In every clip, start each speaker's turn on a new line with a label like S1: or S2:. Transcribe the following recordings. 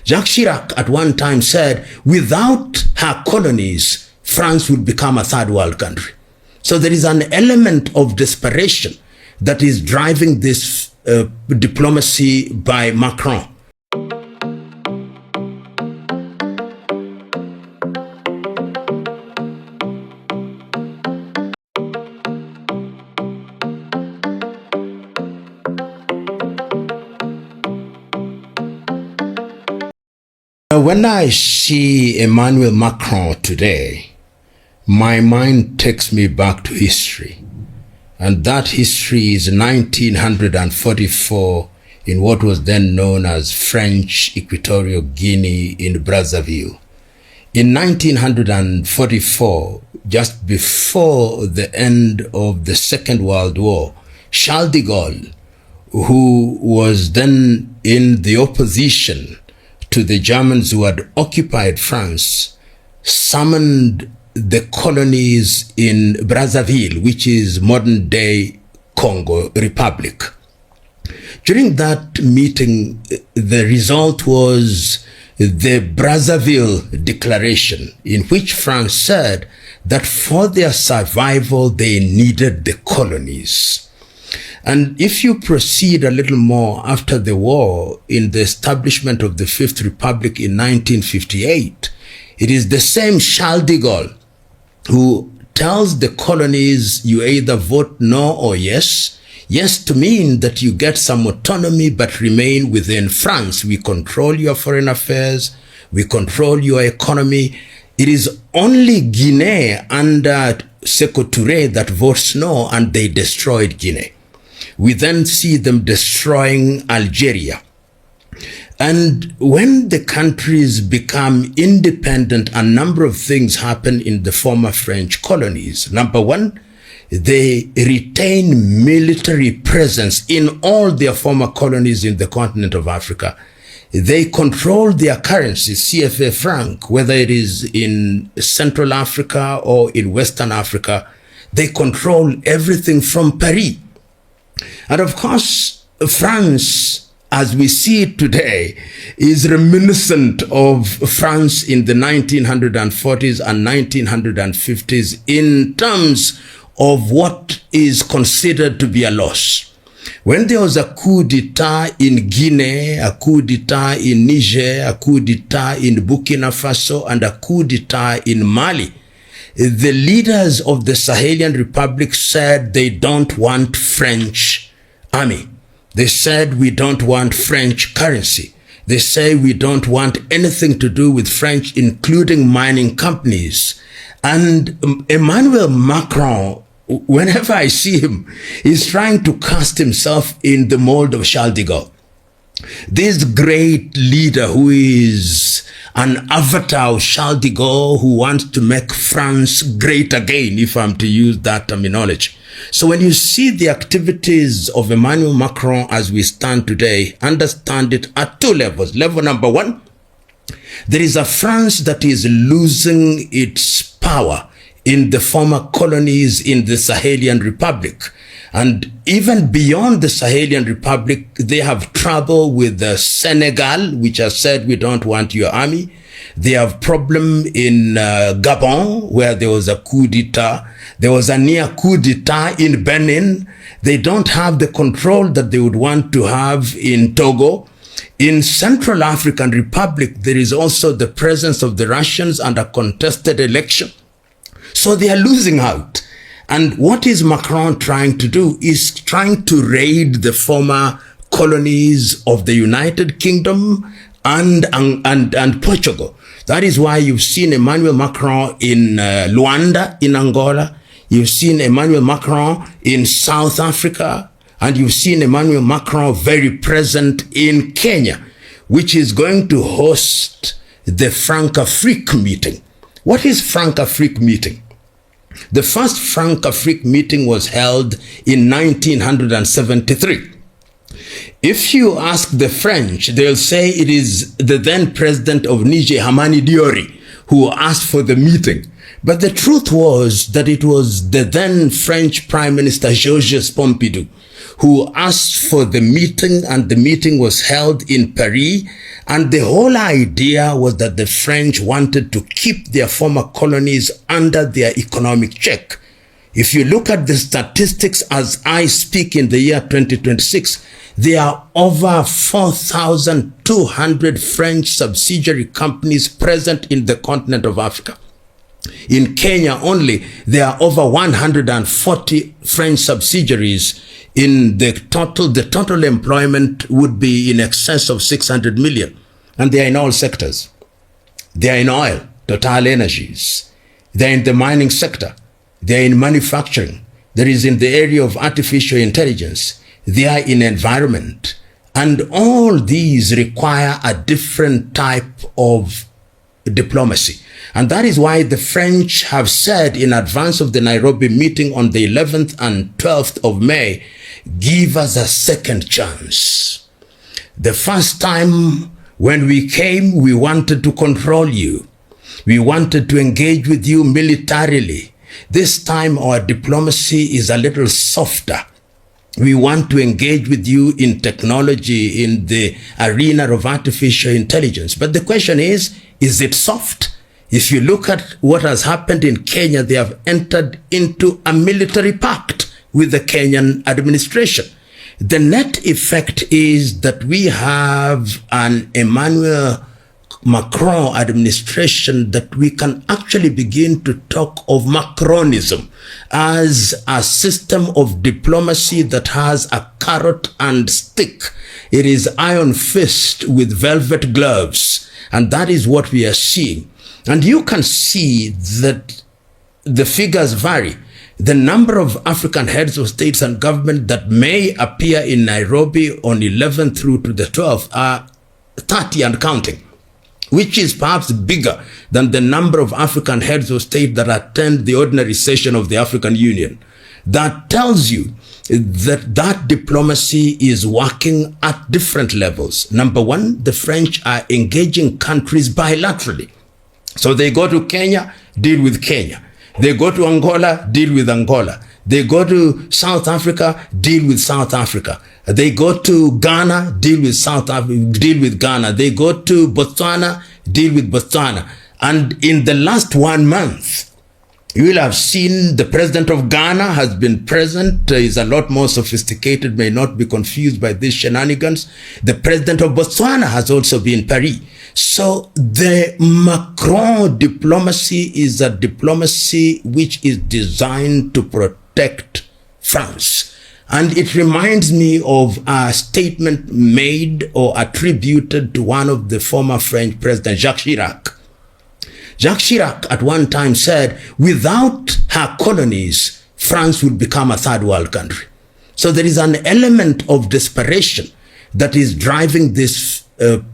S1: Jacques Chirac at one time said, without her colonies, France would become a third world country. So there is an element of desperation that is driving this diplomacy by Macron. When I see Emmanuel Macron today, my mind takes me back to history. And that history is 1944 in what was then known as French Equatorial Guinea in Brazzaville. In 1944, just before the end of the Second World War, Charles de Gaulle, who was then in the opposition to the Germans who had occupied France, summoned the colonies in Brazzaville, which is modern-day Congo Republic. During that meeting, the result was the Brazzaville Declaration, in which France said that for their survival, they needed the colonies. And if you proceed a little more after the war, in the establishment of the Fifth Republic in 1958, it is the same Charles de Gaulle who tells the colonies, you either vote no or yes. Yes to mean that you get some autonomy but remain within France. We control your foreign affairs. We control your economy. It is only Guinea under Sékou Touré that votes no, and they destroyed Guinea. We then see them destroying Algeria. And when the countries become independent, a number of things happen in the former French colonies. Number one, they retain military presence in all their former colonies in the continent of Africa. They control their currency, CFA franc, whether it is in Central Africa or in Western Africa. They control everything from Paris. And of course, France, as we see it today, is reminiscent of France in the 1940s and 1950s in terms of what is considered to be a loss. When there was a coup d'etat in Guinea, a coup d'etat in Niger, a coup d'etat in Burkina Faso, and a coup d'etat in Mali, the leaders of the Sahelian Republic said they don't want French army. They said we don't want French currency. They say we don't want anything to do with French, including mining companies. And Emmanuel Macron, whenever I see him, he's trying to cast himself in the mold of Charles de Gaulle. This great leader who is an avatar of Charles de Gaulle, who wants to make France great again, if I'm to use that terminology. So when you see the activities of Emmanuel Macron as we stand today, understand it at two levels. Level number one, there is a France that is losing its power in the former colonies in the Sahelian Republic. And even beyond the Sahelian Republic, they have trouble with Senegal, which has said, we don't want your army. They have problem in Gabon, where there was a coup d'etat. There was a near coup d'etat in Benin. They don't have the control that they would want to have in Togo. In Central African Republic, there is also the presence of the Russians and a contested election. So they are losing out. And what is Macron trying to do is trying to raid the former colonies of the United Kingdom and Portugal. That is why you've seen Emmanuel Macron in Luanda, in Angola. You've seen Emmanuel Macron in South Africa. And you've seen Emmanuel Macron very present in Kenya, which is going to host the Franc-Afrique meeting. What is Franc-Afrique meeting? The first Franc-Afrique meeting was held in 1973. If you ask the French, they'll say it is the then president of Niger, Hamani Diori, who asked for the meeting. But the truth was that it was the then French Prime Minister Georges Pompidou who asked for the meeting, and the meeting was held in Paris. And the whole idea was that the French wanted to keep their former colonies under their economic check. If you look at the statistics as I speak in the year 2026, there are over 4,200 French subsidiary companies present in the continent of Africa. In Kenya only, there are over 140 French subsidiaries. In the total employment would be in excess of 600 million. And they are in all sectors. They are in oil, Total Energies. They are in the mining sector. They are in manufacturing. There is in the area of artificial intelligence. They are in environment. And all these require a different type of diplomacy. And that is why the French have said in advance of the Nairobi meeting on the 11th and 12th of May, give us a second chance. The first time when we came, we wanted to control you. We wanted to engage with you militarily. This time our diplomacy is a little softer. We want to engage with you in technology, in the arena of artificial intelligence. But the question is it soft? If you look at what has happened in Kenya, they have entered into a military pact with the Kenyan administration. The net effect is that we have an Emmanuel Macron administration that we can actually begin to talk of Macronism as a system of diplomacy that has a carrot and stick. It is iron fist with velvet gloves. And that is what we are seeing. And you can see that the figures vary. The number of African heads of states and government that may appear in Nairobi on 11th through to the 12th are 30 and counting, which is perhaps bigger than the number of African heads of state that attend the ordinary session of the African Union. That tells you that diplomacy is working at different levels. Number one, the French are engaging countries bilaterally. So they go to Kenya, deal with Kenya. They go to Angola, deal with Angola. They go to South Africa, deal with South Africa. They go to Ghana, deal with Ghana. They go to Botswana, deal with Botswana. And in the last 1 month, you will have seen the president of Ghana has been present. Is a lot more sophisticated, may not be confused by these shenanigans. The president of Botswana has also been Paris. So the Macron diplomacy is a diplomacy which is designed to protect France. And it reminds me of a statement made or attributed to one of the former French presidents, Jacques Chirac. Jacques Chirac at one time said, without her colonies, France would become a third world country. So there is an element of desperation that is driving this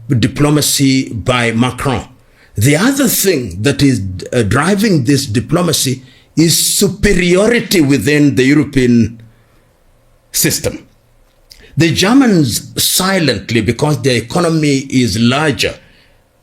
S1: diplomacy by Macron. The other thing that is driving this diplomacy is superiority within the European system. The Germans silently, because their economy is larger,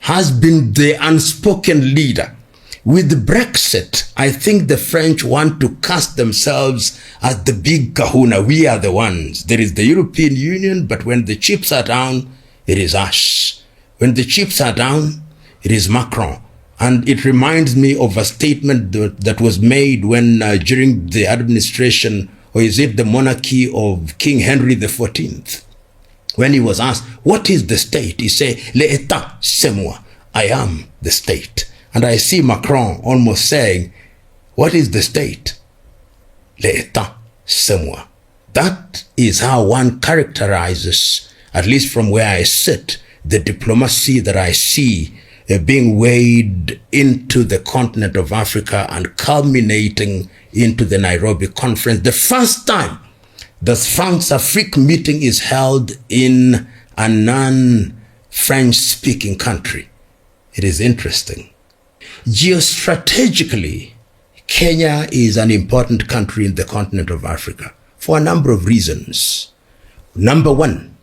S1: has been the unspoken leader. With Brexit, I think the French want to cast themselves as the big kahuna. We are the ones. There is the European Union, but when the chips are down, it is us. When the chips are down, it is Macron. And it reminds me of a statement that was made when during the administration, or is it the monarchy of King Henry XIV? When he was asked, what is the state? He said, l'État, c'est moi. I am the state. And I see Macron almost saying, what is the state? L'État, c'est moi. That is how one characterizes, at least from where I sit, the diplomacy that I see being weighed into the continent of Africa and culminating into the Nairobi conference. The first time the France-Afrique meeting is held in a non-French speaking country. It is interesting. Geostrategically, Kenya is an important country in the continent of Africa for a number of reasons. Number one,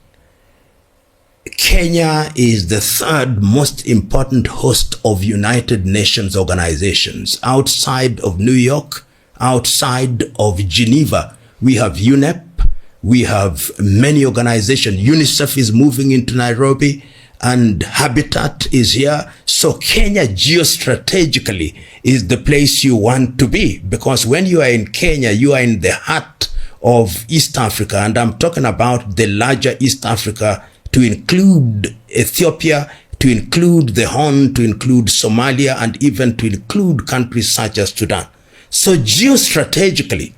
S1: Kenya is the third most important host of United Nations organizations. Outside of New York, outside of Geneva, we have UNEP, we have many organizations. UNICEF is moving into Nairobi, and Habitat is here. So Kenya geostrategically is the place you want to be, because when you are in Kenya, you are in the heart of East Africa, and I'm talking about the larger East Africa, to include Ethiopia, to include the Horn, to include Somalia, and even to include countries such as Sudan. So geostrategically,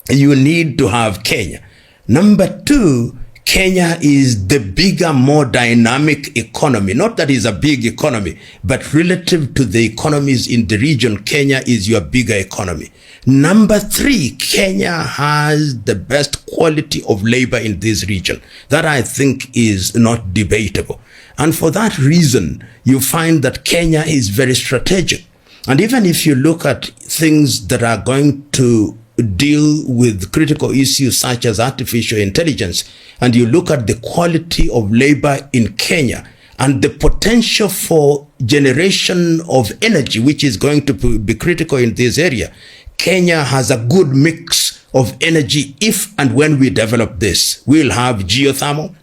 S1: you need to have Kenya. Number two, Kenya is the bigger, more dynamic economy. Not that it's a big economy, but relative to the economies in the region, Kenya is your bigger economy. Number three, Kenya has the best quality of labor in this region. That I think is not debatable. And for that reason, you find that Kenya is very strategic. And even if you look at things that are going to deal with critical issues such as artificial intelligence, and you look at the quality of labor in Kenya and the potential for generation of energy, which is going to be critical in this area, Kenya has a good mix of energy if and when we develop this. We'll have geothermal,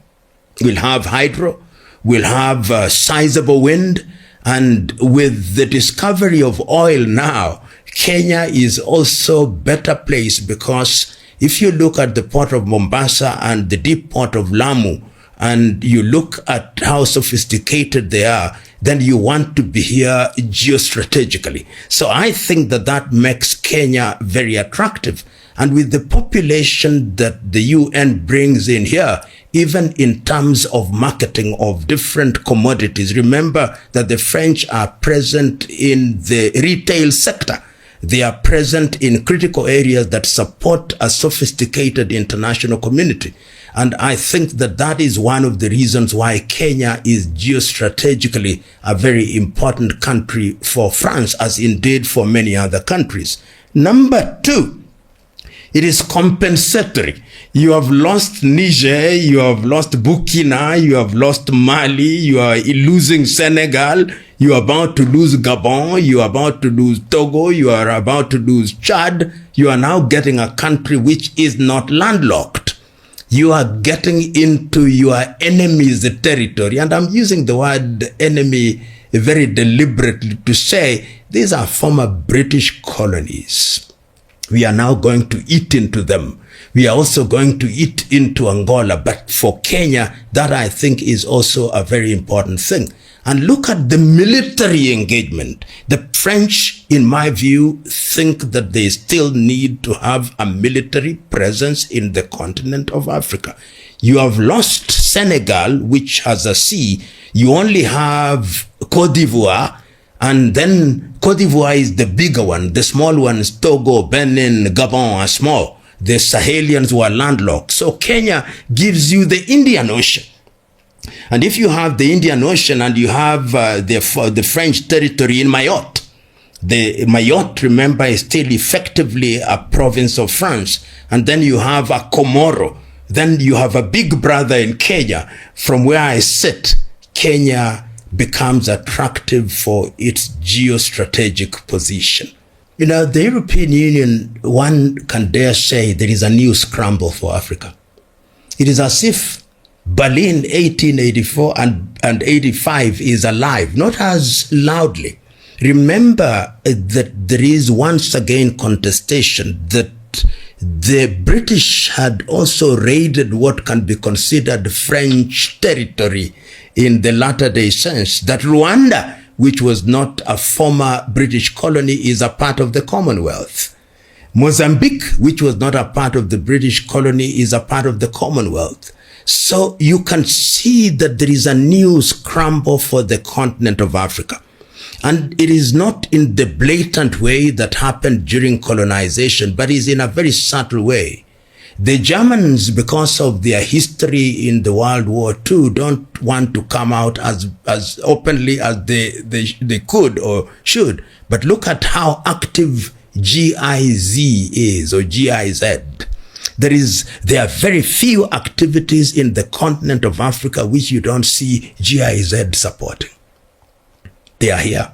S1: we'll have hydro, we'll have sizable wind, and with the discovery of oil now, Kenya is also better placed, because if you look at the port of Mombasa and the deep port of Lamu, and you look at how sophisticated they are, then you want to be here geostrategically. So I think that that makes Kenya very attractive. And with the population that the UN brings in here, even in terms of marketing of different commodities, remember that the French are present in the retail sector. They are present in critical areas that support a sophisticated international community. And I think that that is one of the reasons why Kenya is geostrategically a very important country for France, as indeed for many other countries. Number two, it is compensatory. You have lost Niger, you have lost Burkina, you have lost Mali, you are losing Senegal, you are about to lose Gabon, you are about to lose Togo, you are about to lose Chad. You are now getting a country which is not landlocked. You are getting into your enemy's territory. And I'm using the word enemy very deliberately to say these are former British colonies. We are now going to eat into them. We are also going to eat into Angola. But for Kenya, that I think is also a very important thing. And look at the military engagement. The French, in my view, think that they still need to have a military presence in the continent of Africa. You have lost Senegal, which has a sea. You only have Cote d'Ivoire, and then Cote d'Ivoire is the bigger one. The small ones, Togo, Benin, Gabon, are small. The Sahelians were landlocked. So Kenya gives you the Indian Ocean. And if you have the Indian Ocean and you have the French territory in Mayotte, the Mayotte, remember, is still effectively a province of France. And then you have a Comoro. Then you have a big brother in Kenya. From where I sit, Kenya becomes attractive for its geostrategic position. You know, the European Union, one can dare say there is a new scramble for Africa. It is as if Berlin 1884 and 85 is alive, not as loudly. Remember that there is once again contestation that the British had also raided what can be considered French territory in the latter-day sense, that Rwanda, which was not a former British colony, is a part of the Commonwealth. Mozambique, which was not a part of the British colony, is a part of the Commonwealth. So you can see that there is a new scramble for the continent of Africa. And it is not in the blatant way that happened during colonization, but is in a very subtle way. The Germans, because of their history in the World War II, don't want to come out as openly as they could or should. But look at how active GIZ is, or GIZ. There are very few activities in the continent of Africa which you don't see GIZ supporting. They are here.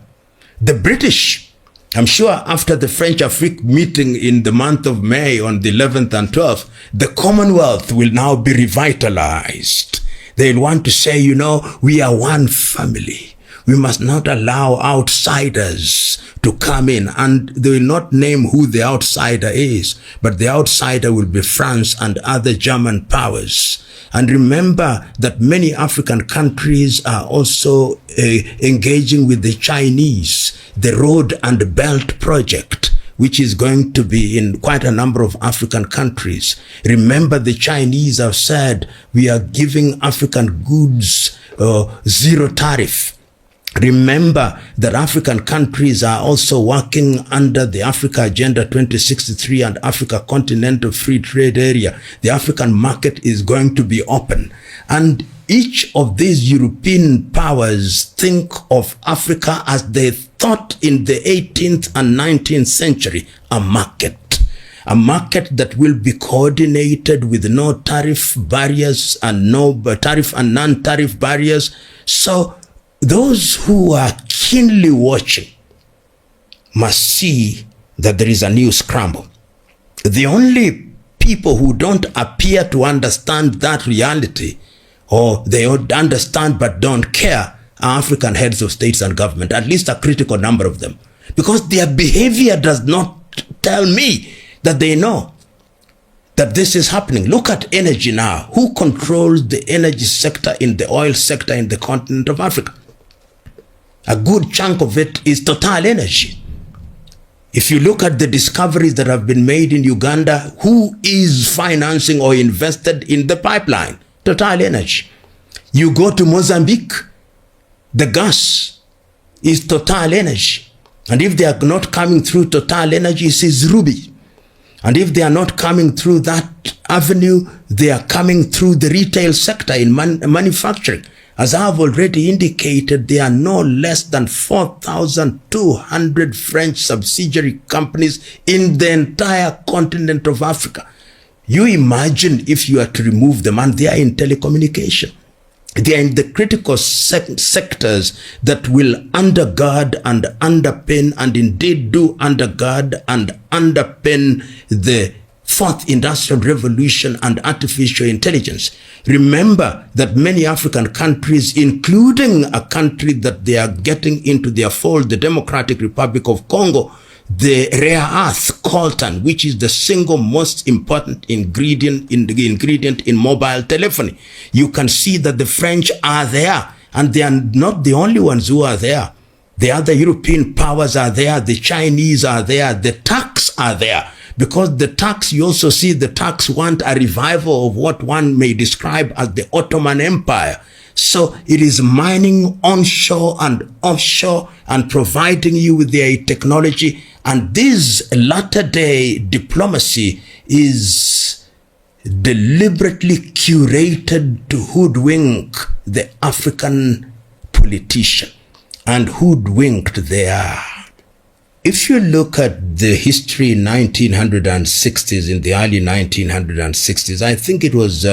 S1: The British, I'm sure after the French-Afrique meeting in the month of May on the 11th and 12th, the Commonwealth will now be revitalized. They'll want to say, you know, we are one family. We must not allow outsiders to come in, and they will not name who the outsider is, but the outsider will be France and other German powers. And remember that many African countries are also engaging with the Chinese, the Road and Belt Project, which is going to be in quite a number of African countries. Remember, the Chinese have said we are giving African goods zero tariff. Remember that African countries are also working under the Africa Agenda 2063 and Africa Continental Free Trade Area. The African market is going to be open. And each of these European powers think of Africa as they thought in the 18th and 19th century, a market that will be coordinated with no tariff barriers and no tariff and non-tariff barriers. So those who are keenly watching must see that there is a new scramble. The only people who don't appear to understand that reality, or they understand but don't care, are African heads of states and government, at least a critical number of them, because their behavior does not tell me that they know that this is happening. Look at energy now. Who controls the energy sector in the oil sector in the continent of Africa? A good chunk of it is Total Energy. If you look at the discoveries that have been made in Uganda, who is financing or invested in the pipeline? Total Energy. You go to Mozambique, the gas is Total Energy. And if they are not coming through Total Energy, it is Ruby. And if they are not coming through that avenue, they are coming through the retail sector in manufacturing. As I have already indicated, there are no less than 4,200 French subsidiary companies in the entire continent of Africa. You imagine if you are to remove them, and they are in telecommunication. They are in the critical sectors that will undergird and underpin, and indeed do undergird and underpin the fourth industrial revolution and artificial intelligence. Remember that many African countries, including a country that they are getting into their fold, the Democratic Republic of Congo, the rare earth coltan, which is the single most important ingredient in mobile telephony. You can see that the French are there, and they are not the only ones who are there. The other European powers are there, the Chinese are there, the Turks are there. Because the Turks, you also see the Turks want a revival of what one may describe as the Ottoman Empire. So it is mining onshore and offshore and providing you with their technology. And this latter-day diplomacy is deliberately curated to hoodwink the African politician and hoodwinked their. If you look at the history in 1960s, in the early 1960s, I think it was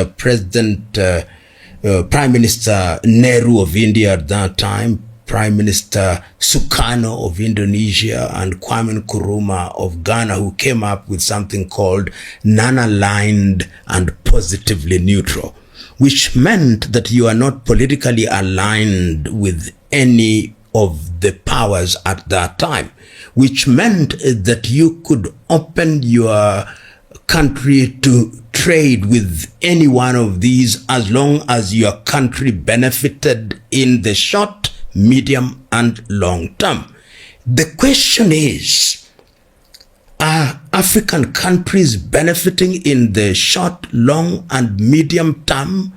S1: Prime Minister Nehru of India at that time, Prime Minister Sukarno of Indonesia, and Kwame Nkrumah of Ghana, who came up with something called non-aligned and positively neutral, which meant that you are not politically aligned with any of the powers at that time, which meant that you could open your country to trade with any one of these as long as your country benefited in the short, medium, and long term. The question is, are African countries benefiting in the short, long, and medium term?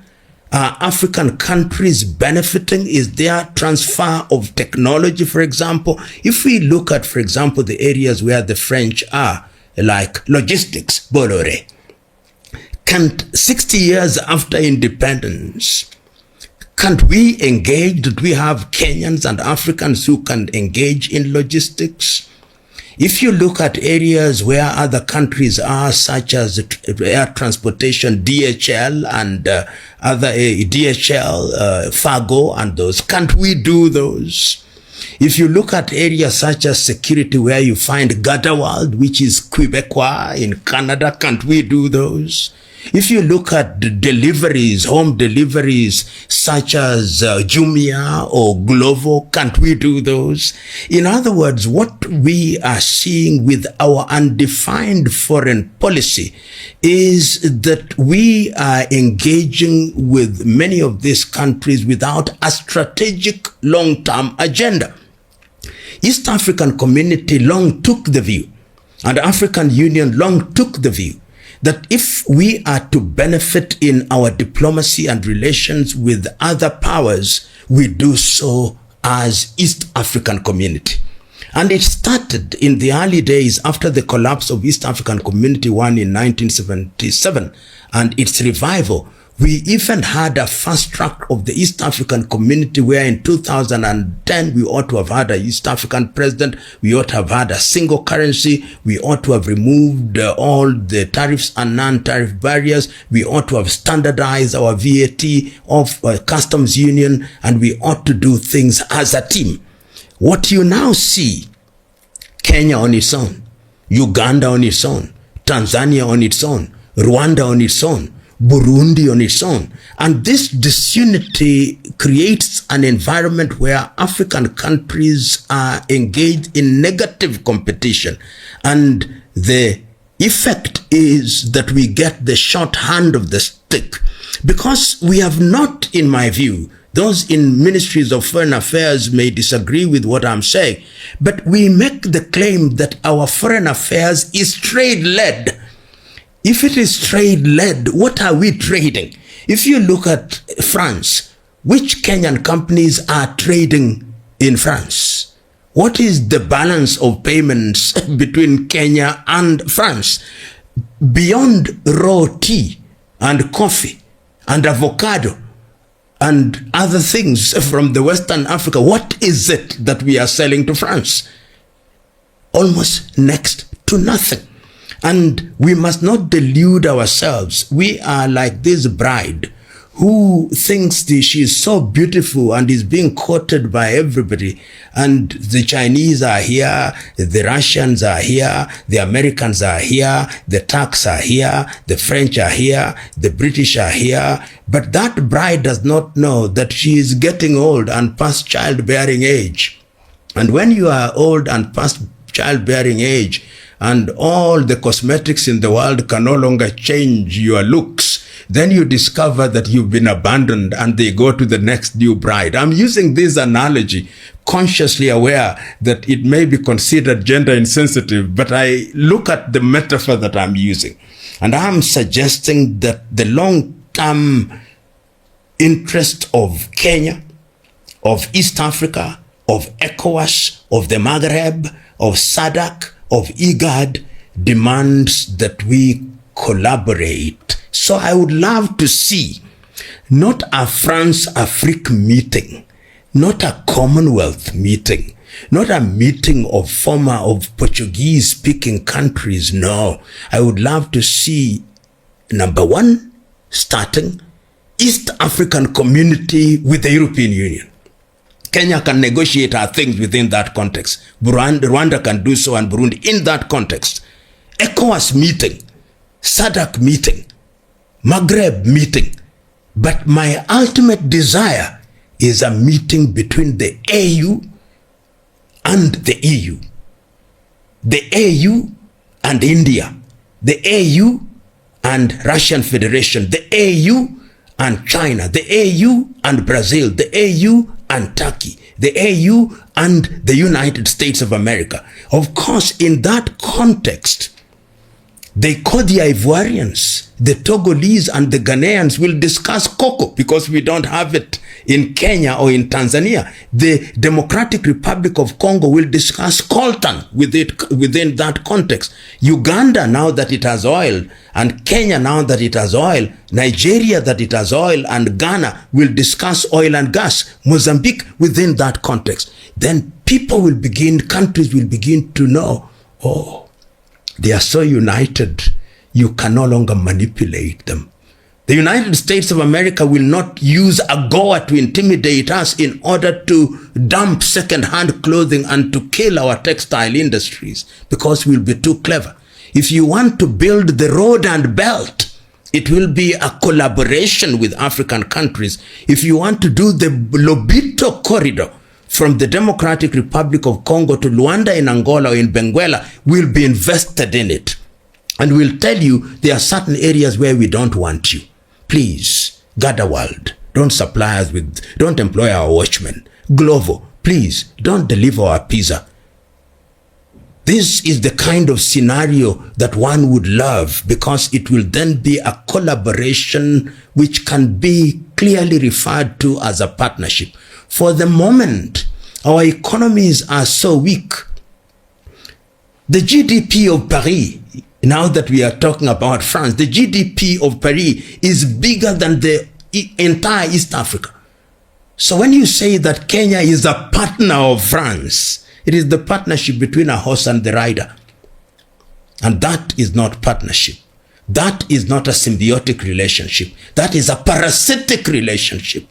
S1: Are African countries benefiting? Is there transfer of technology, for example? If we look at, for example, the areas where the French are, like logistics, Bolloré, can't 60 years after independence, can't we engage? Do we have Kenyans and Africans who can engage in logistics? If you look at areas where other countries are, such as air transportation, DHL and other DHL, Fargo and those, can't we do those? If you look at areas such as security, where you find Gadaworld, which is Quebecois in Canada, can't we do those? If you look at the deliveries, home deliveries, such as Jumia or Glovo, can't we do those? In other words, what we are seeing with our undefined foreign policy is that we are engaging with many of these countries without a strategic long-term agenda. East African Community long took the view, and African Union long took the view, that if we are to benefit in our diplomacy and relations with other powers, we do so as East African Community. And it started in the early days after the collapse of East African Community 1 in 1977 and its revival. We even had a fast track of the East African Community, where in 2010 we ought to have had an East African president, we ought to have had a single currency, we ought to have removed all the tariffs and non-tariff barriers, we ought to have standardized our VAT of customs union, and we ought to do things as a team. What you now see, Kenya on its own, Uganda on its own, Tanzania on its own, Rwanda on its own, Burundi on its own. And this disunity creates an environment where African countries are engaged in negative competition. And the effect is that we get the short hand of the stick. Because we have not, in my view, those in ministries of foreign affairs may disagree with what I'm saying, but we make the claim that our foreign affairs is trade-led. If it is trade-led, what are we trading? If you look at France, which Kenyan companies are trading in France? What is the balance of payments between Kenya and France? Beyond raw tea and coffee and avocado and other things from the Western Africa, what is it that we are selling to France? Almost next to nothing. And we must not delude ourselves. We are like this bride who thinks she is so beautiful and is being courted by everybody. And the Chinese are here, the Russians are here, the Americans are here, the Turks are here, the French are here, the British are here. But that bride does not know that she is getting old and past childbearing age. And when you are old and past childbearing age, and all the cosmetics in the world can no longer change your looks, then you discover that you've been abandoned and they go to the next new bride. I'm using this analogy consciously aware that it may be considered gender insensitive, but I look at the metaphor that I'm using. And I'm suggesting that the long-term interest of Kenya, of East Africa, of ECOWAS, of the Maghreb, of SADC, of IGAD demands that we collaborate. So I would love to see not a France-Afrique meeting, not a Commonwealth meeting, not a meeting of Portuguese-speaking countries. No, I would love to see, number one, starting East African Community with the European Union. Kenya can negotiate our things within that context. Rwanda can do so, and Burundi in that context. ECOWAS meeting, SADC meeting, Maghreb meeting. But my ultimate desire is a meeting between the AU and the EU. The AU and India. The AU and Russian Federation. The AU and China. The AU and Brazil. The AU and Turkey, the AU and the United States of America. Of course, in that context, the Cote d'Ivoirians, the Togolese and the Ghanaians will discuss cocoa because we don't have it in Kenya or in Tanzania. The Democratic Republic of Congo will discuss coltan within that context. Uganda, now that it has oil, and Kenya, now that it has oil, Nigeria, that it has oil, and Ghana will discuss oil and gas. Mozambique within that context. Then countries will begin to know Oh, they are so united, you can no longer manipulate them. The United States of America will not use AGOA to intimidate us in order to dump second-hand clothing and to kill our textile industries, because we'll be too clever. If you want to build the road and belt, it will be a collaboration with African countries. If you want to do the Lobito corridor from the Democratic Republic of Congo to Luanda in Angola or in Benguela, we'll be invested in it. And we'll tell you there are certain areas where we don't want you. Please, Gadaworld, don't supply us with, don't employ our watchmen. Glovo, please, don't deliver our pizza. This is the kind of scenario that one would love, because it will then be a collaboration which can be clearly referred to as a partnership. For the moment, our economies are so weak. The GDP of Paris, now that we are talking about France, the GDP of Paris is bigger than the entire East Africa. So when you say that Kenya is a partner of France, it is the partnership between a horse and the rider. And that is not partnership. That is not a symbiotic relationship. That is a parasitic relationship.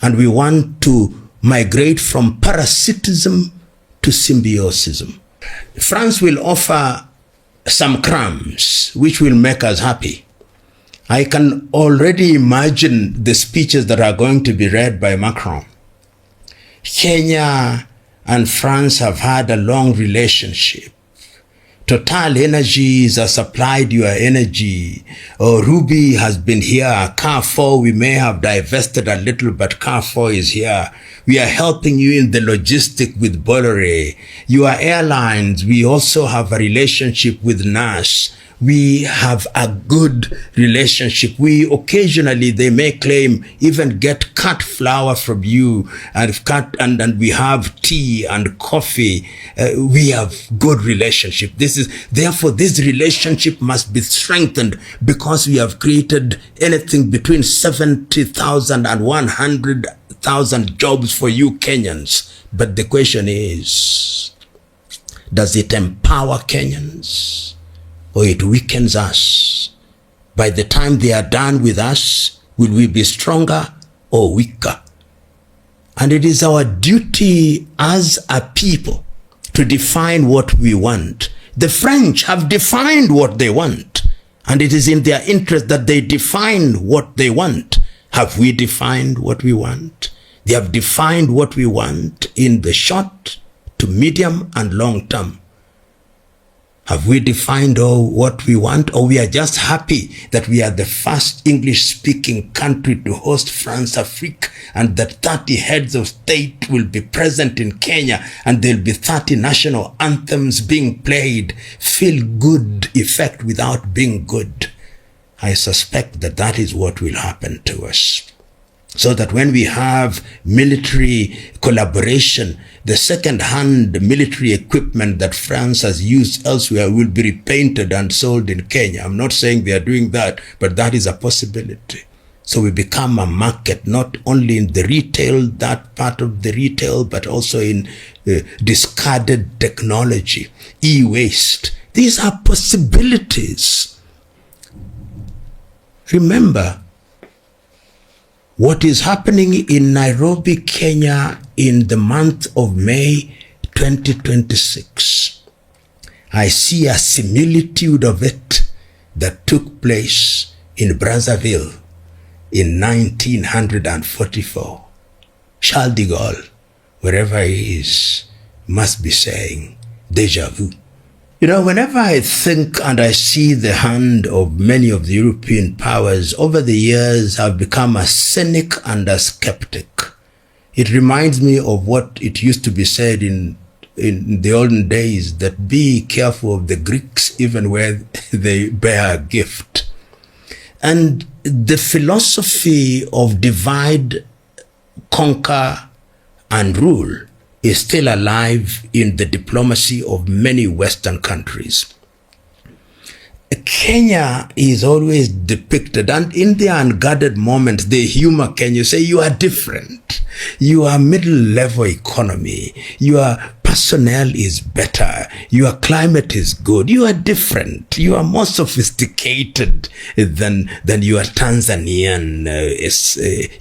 S1: And we want to migrate from parasitism to symbiosis. France will offer some crumbs which will make us happy. I can already imagine the speeches that are going to be read by Macron. Kenya and France have had a long relationship. Total Energies has supplied your energy. Oh, Ruby has been here. Carrefour, we may have divested a little, but Carrefour is here. We are helping you in the logistic with Bolloré. Your airlines, we also have a relationship with NAS. We have a good relationship. We occasionally, they may claim, even get cut flour from you, and we have tea and coffee. We have good relationship. Therefore, this relationship must be strengthened, because we have created anything between 70,000 and 100,000 jobs for you Kenyans. But the question is, does it empower Kenyans? Or it weakens us? By the time they are done with us, will we be stronger or weaker? And it is our duty as a people to define what we want. The French have defined what they want, and it is in their interest that they define what they want. Have we defined what we want? They have defined what we want in the short to medium and long term. Have we defined what we want, or we are just happy that we are the first English-speaking country to host France Afrique, and that 30 heads of state will be present in Kenya, and there will be 30 national anthems being played? Feel good effect without being good. I suspect that that is what will happen to us. So that when we have military collaboration, the second-hand military equipment that France has used elsewhere will be repainted and sold in Kenya. I'm not saying they are doing that, but that is a possibility. So we become a market, not only in the retail, that part of the retail, but also in discarded technology, e-waste. These are possibilities. Remember, what is happening in Nairobi, Kenya in the month of May 2026, I see a similitude of it that took place in Brazzaville in 1944. Charles de Gaulle, wherever he is, must be saying, déjà vu. You know, whenever I think and I see the hand of many of the European powers over the years, I've become a cynic and a skeptic. It reminds me of what it used to be said in the olden days, that be careful of the Greeks even where they bear a gift. And the philosophy of divide, conquer, and rule is still alive in the diplomacy of many Western countries. Kenya is always depicted, and in their unguarded moments, they humor Kenya, say, you are different. Your middle-level economy, your personnel is better, your climate is good, you are different, you are more sophisticated than your Tanzanian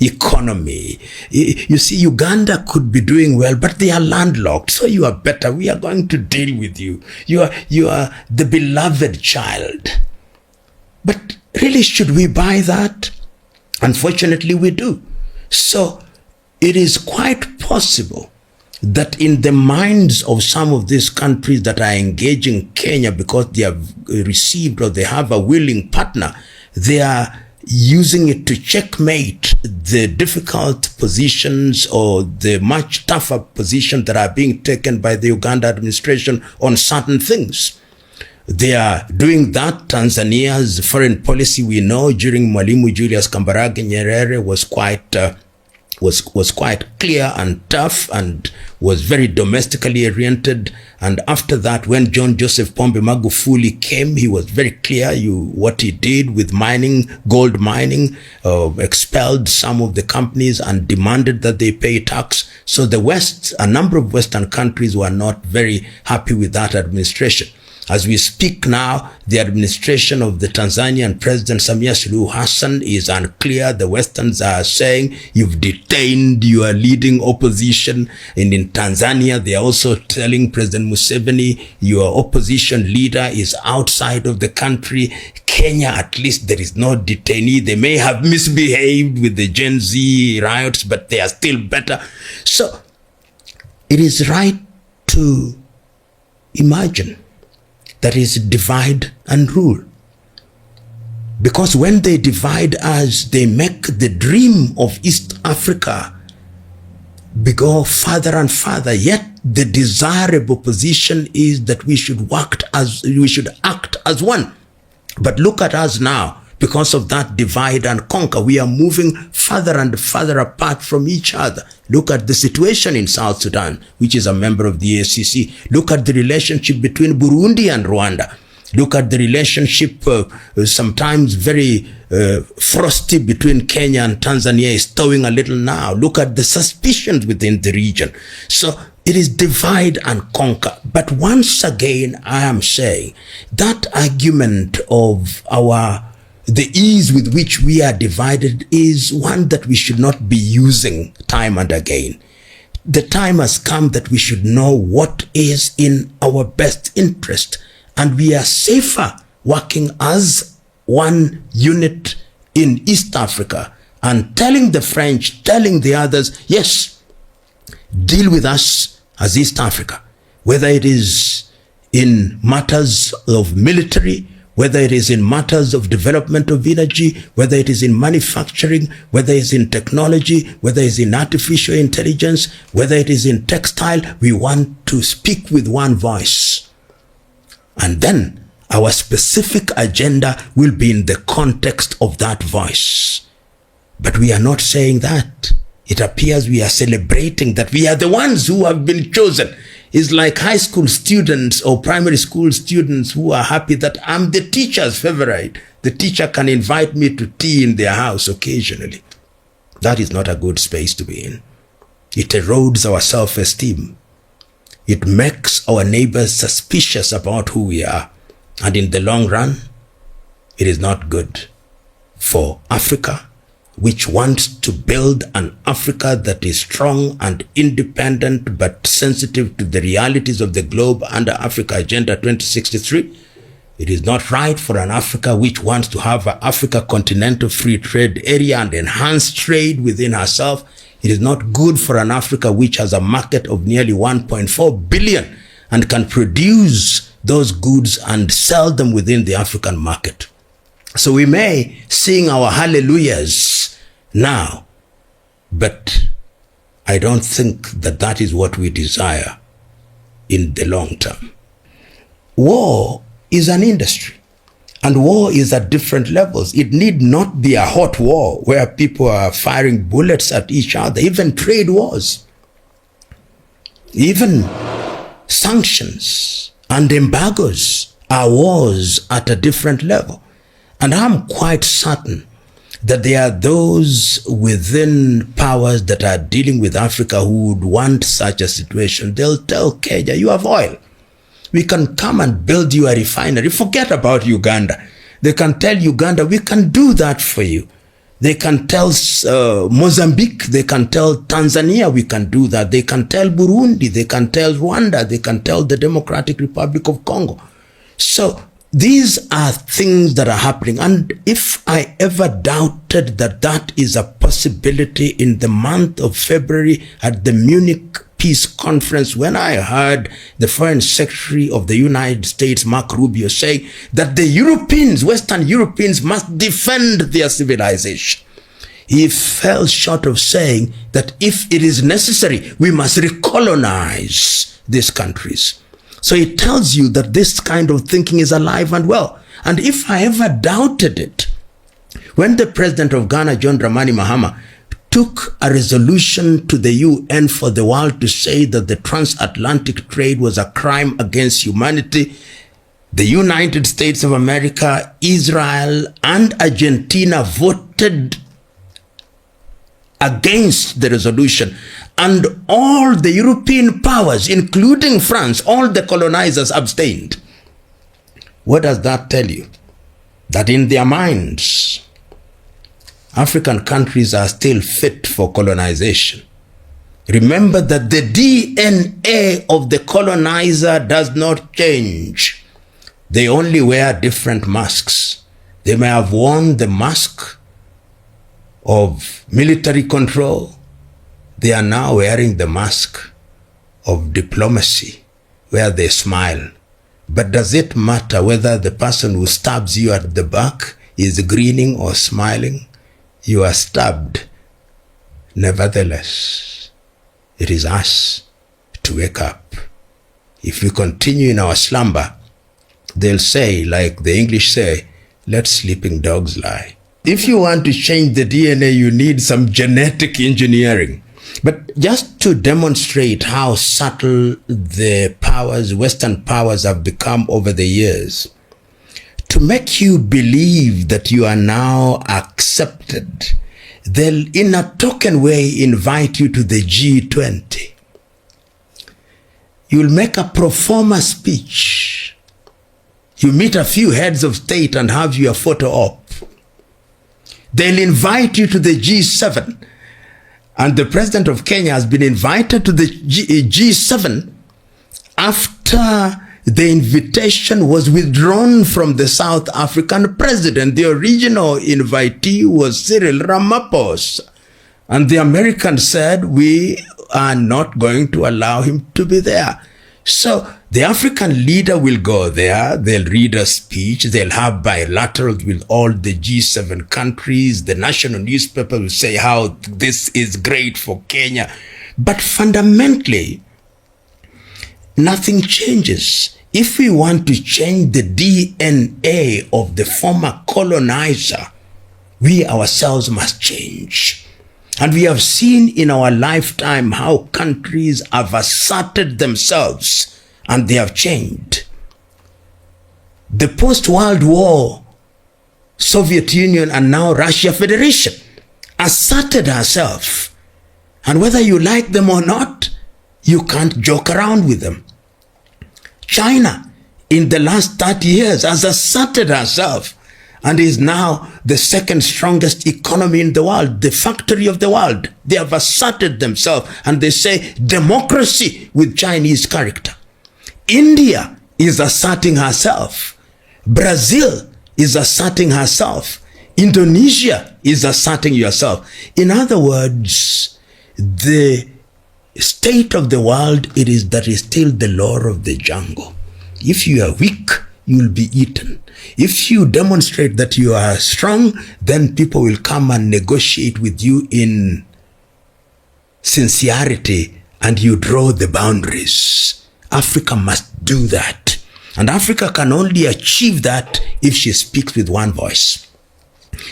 S1: economy. You see, Uganda could be doing well, but they are landlocked, so you are better. We are going to deal with you. You are the beloved child. But really, should we buy that? Unfortunately, we do. So it is quite possible that in the minds of some of these countries that are engaging Kenya because they have received or they have a willing partner, they are using it to checkmate the difficult positions or the much tougher positions that are being taken by the Uganda administration on certain things. They are doing that. Tanzania's foreign policy, we know, during Mwalimu Julius Kambarage Nyerere was quite clear and tough and was very domestically oriented. And after that, when John Joseph Pombe Magufuli came, he was very clear what he did with mining, gold mining, expelled some of the companies and demanded that they pay tax. So the West, a number of Western countries were not very happy with that administration. As we speak now, the administration of the Tanzanian President Samia Suluhu Hassan is unclear. The Westerns are saying you've detained your leading opposition. And in Tanzania, they are also telling President Museveni, your opposition leader is outside of the country. Kenya, at least there is no detainee. They may have misbehaved with the Gen Z riots, but they are still better. So it is right to imagine that is divide and rule. Because when they divide us, they make the dream of East Africa go further and further. Yet the desirable position is that we should act as one. But look at us now. Because of that divide and conquer, we are moving further and further apart from each other. Look at the situation in South Sudan, which is a member of the ACC. Look at the relationship between Burundi and Rwanda. Look at the relationship, sometimes very frosty, between Kenya and Tanzania is thawing a little now. Look at the suspicions within the region. So it is divide and conquer. But once again, I am saying that argument of the ease with which we are divided is one that we should not be using time and again. The time has come that we should know what is in our best interest, and we are safer working as one unit in East Africa and telling the French, telling the others, yes, deal with us as East Africa, whether it is in matters of military, whether it is in matters of development of energy, whether it is in manufacturing, whether it is in technology, whether it is in artificial intelligence, whether it is in textile, we want to speak with one voice. And then our specific agenda will be in the context of that voice. But we are not saying that. It appears we are celebrating that we are the ones who have been chosen. It's like high school students or primary school students who are happy that I'm the teacher's favorite. The teacher can invite me to tea in their house occasionally. That is not a good space to be in. It erodes our self-esteem. It makes our neighbors suspicious about who we are. And in the long run, it is not good for Africa, which wants to build an Africa that is strong and independent but sensitive to the realities of the globe under Africa Agenda 2063. It is not right for an Africa which wants to have an Africa continental free trade area and enhance trade within herself. It is not good for an Africa which has a market of nearly 1.4 billion and can produce those goods and sell them within the African market. So we may sing our hallelujahs now, but I don't think that that is what we desire in the long term. War is an industry, and war is at different levels. It need not be a hot war where people are firing bullets at each other. Even trade wars, even sanctions and embargoes are wars at a different level. And I'm quite certain that there are those within powers that are dealing with Africa who would want such a situation, they'll tell Kenya, you have oil. We can come and build you a refinery. Forget about Uganda. They can tell Uganda, we can do that for you. They can tell Mozambique, they can tell Tanzania, we can do that. They can tell Burundi, they can tell Rwanda, they can tell the Democratic Republic of Congo. So these are things that are happening. And if I ever doubted that that is a possibility in the month of February at the Munich Peace Conference, when I heard the Foreign Secretary of the United States, Mark Rubio, say that the Europeans, Western Europeans, must defend their civilization, he fell short of saying that if it is necessary, we must recolonize these countries. So it tells you that this kind of thinking is alive and well. And if I ever doubted it, when the president of Ghana, John Dramani Mahama, took a resolution to the UN for the world to say that the transatlantic trade was a crime against humanity, the United States of America, Israel, and Argentina voted against the resolution. And all the European powers, including France, all the colonizers abstained. What does that tell you? That in their minds, African countries are still fit for colonization. Remember that the DNA of the colonizer does not change. They only wear different masks. They may have worn the mask of military control. They are now wearing the mask of diplomacy, where they smile. But does it matter whether the person who stabs you at the back is grinning or smiling? You are stabbed. Nevertheless, it is us to wake up. If we continue in our slumber, they'll say, like the English say, let sleeping dogs lie. If you want to change the DNA, you need some genetic engineering. But just to demonstrate how subtle the powers, Western powers, have become over the years, to make you believe that you are now accepted, they'll in a token way invite you to the G20. You'll make a pro forma speech. You meet a few heads of state and have your photo op. They'll invite you to the G7. And the president of Kenya has been invited to the G7 after the invitation was withdrawn from the South African president. The original invitee was Cyril Ramaphosa. And the Americans said, we are not going to allow him to be there. So the African leader will go there, they'll read a speech, they'll have bilaterals with all the G7 countries, the national newspaper will say how this is great for Kenya. But fundamentally, nothing changes. If we want to change the DNA of the former colonizer, we ourselves must change. And we have seen in our lifetime how countries have asserted themselves and they have changed. The post-World War Soviet Union and now Russia Federation asserted herself. And whether you like them or not, you can't joke around with them. China, in the last 30 years, has asserted herself and is now the second strongest economy in the world, the factory of the world. They have asserted themselves and they say democracy with Chinese character. India is asserting herself. Brazil is asserting herself. Indonesia is asserting yourself. In other words, the state of the world, it is that is still the law of the jungle. If you are weak, you will be eaten. If you demonstrate that you are strong, then people will come and negotiate with you in sincerity and you draw the boundaries. Africa must do that. And Africa can only achieve that if she speaks with one voice.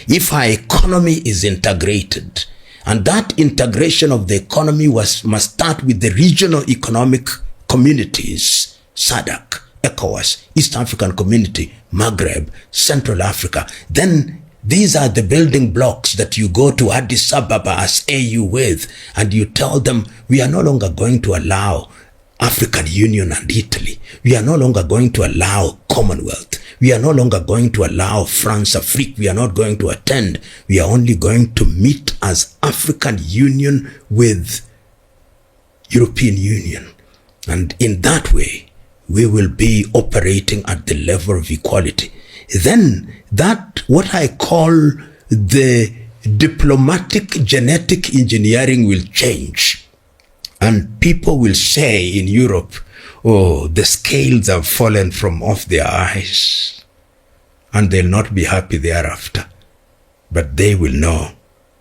S1: If her economy is integrated, and that integration of the economy must start with the regional economic communities, SADC, ECOWAS, East African Community, Maghreb, Central Africa. Then These are the building blocks that you go to Addis Ababa as AU with, and you tell them, we are no longer going to allow African Union and Italy. We are no longer going to allow Commonwealth. We are no longer going to allow France Afrique. We are not going to attend. We are only going to meet as African Union with European Union. And in that way, we will be operating at the level of equality. Then that, what I call the diplomatic genetic engineering, will change. And people will say in Europe, oh, the scales have fallen from off their eyes. And they'll not be happy thereafter. But they will know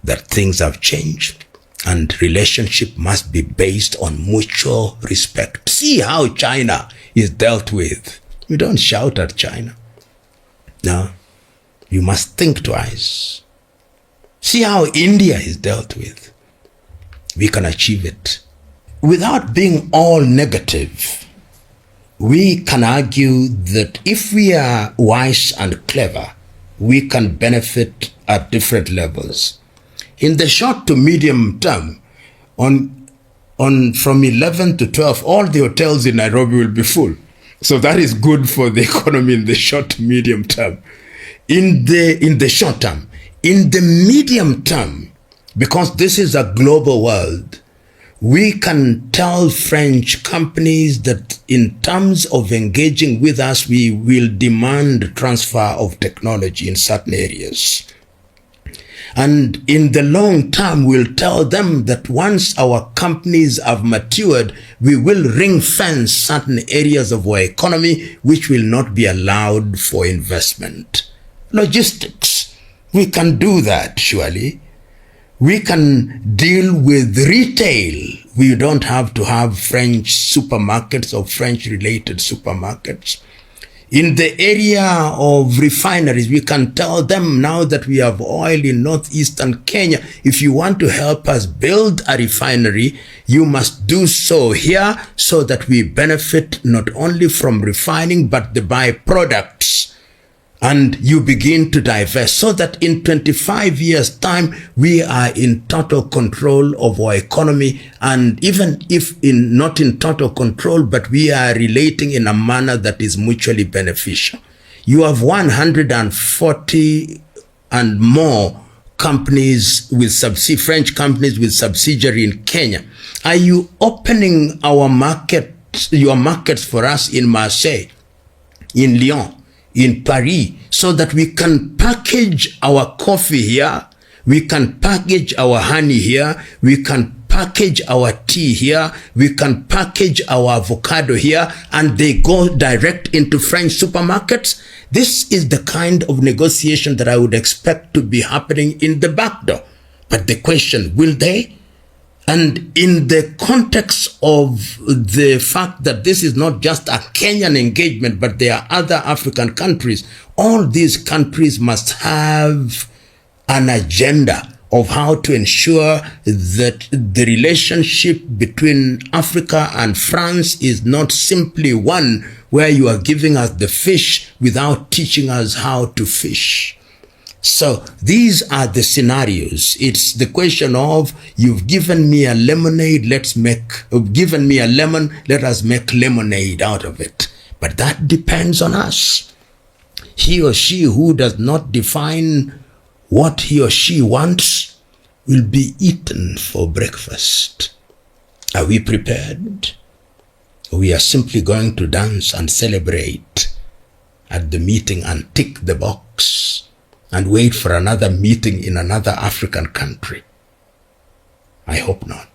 S1: that things have changed. And relationship must be based on mutual respect. See how China is dealt with. We don't shout at China. No, you must think twice. See how India is dealt with. We can achieve it. Without being all negative, we can argue that if we are wise and clever, we can benefit at different levels. In the short to medium term, from 11 to 12, all the hotels in Nairobi will be full. So that is good for the economy in the short to medium term. In the short term, in the medium term, because this is a global world, we can tell French companies that in terms of engaging with us, we will demand transfer of technology in certain areas. And in the long term, we'll tell them that once our companies have matured, we will ring fence certain areas of our economy which will not be allowed for investment. Logistics, we can do that surely. We can deal with retail. We don't have to have French supermarkets or French-related supermarkets. In the area of refineries, we can tell them now that we have oil in northeastern Kenya, if you want to help us build a refinery, you must do so here so that we benefit not only from refining, but the byproducts. And you begin to divest so that in 25 years' time, we are in total control of our economy. And even if not in total control, but we are relating in a manner that is mutually beneficial. You have 140 and more companies with French companies with subsidiary in Kenya. Are you opening your markets for us in Marseille, in Lyon, in Paris, so that we can package our coffee here, we can package our honey here, we can package our tea here, we can package our avocado here, and they go direct into French supermarkets? This is the kind of negotiation that I would expect to be happening in the back door. But the question, will they? And in the context of the fact that this is not just a Kenyan engagement, but there are other African countries, all these countries must have an agenda of how to ensure that the relationship between Africa and France is not simply one where you are giving us the fish without teaching us how to fish. So these are the scenarios. It's the question of, you've given me a lemonade, given me a lemon, let us make lemonade out of it. But that depends on us. He or she who does not define what he or she wants will be eaten for breakfast. Are we prepared? We are simply going to dance and celebrate at the meeting and tick the box and wait for another meeting in another African country? I hope not.